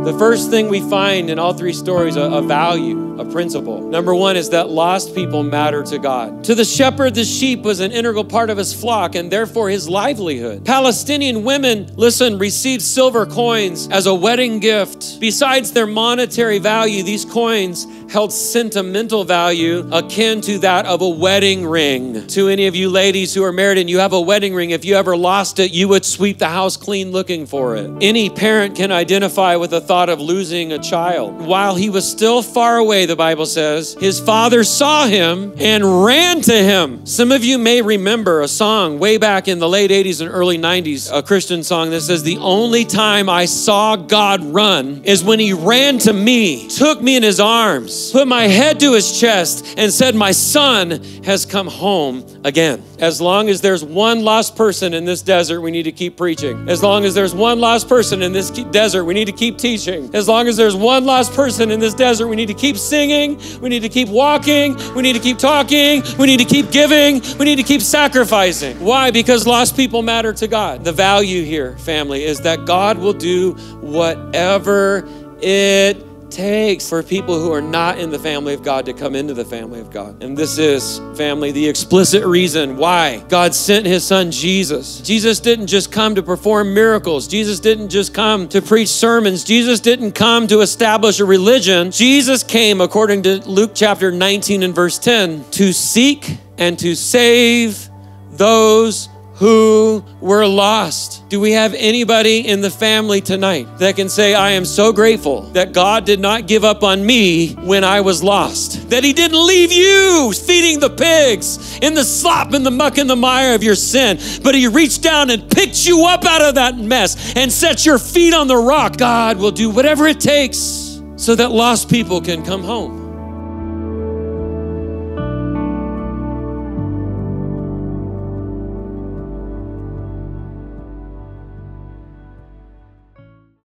The first thing we find in all three stories, a value, a principle. Number one is that lost people matter to God. To the shepherd, the sheep was an integral part of his flock and therefore his livelihood. Palestinian women, listen, received silver coins as a wedding gift. Besides their monetary value, these coins held sentimental value akin to that of a wedding ring. To any of you ladies who are married and you have a wedding ring, if you ever lost it, you would sweep the house clean looking for it. Any parent can identify with the thought of losing a child. While he was still far away, the Bible says, his father saw him and ran to him. Some of you may remember a song way back in the late 80s and early 90s, a Christian song that says, the only time I saw God run is when he ran to me, took me in his arms, put my head to his chest and said, my son has come home again. As long as there's one lost person in this desert, we need to keep preaching. As long as there's one lost person in this desert, we need to keep teaching. As long as there's one lost person in this desert, we need to keep singing. We need to keep walking. We need to keep talking. We need to keep giving. We need to keep sacrificing. Why? Because lost people matter to God. The value here, family, is that God will do whatever it takes for people who are not in the family of God to come into the family of God. And this is, family, the explicit reason why God sent his son Jesus. Jesus didn't just come to perform miracles. Jesus didn't just come to preach sermons. Jesus didn't come to establish a religion. Jesus came, according to Luke chapter 19 and verse 10, to seek and to save those who were lost. Do we have anybody in the family tonight that can say, I am so grateful that God did not give up on me when I was lost, that he didn't leave you feeding the pigs in the slop and the muck and the mire of your sin, but he reached down and picked you up out of that mess and set your feet on the rock. God will do whatever it takes so that lost people can come home.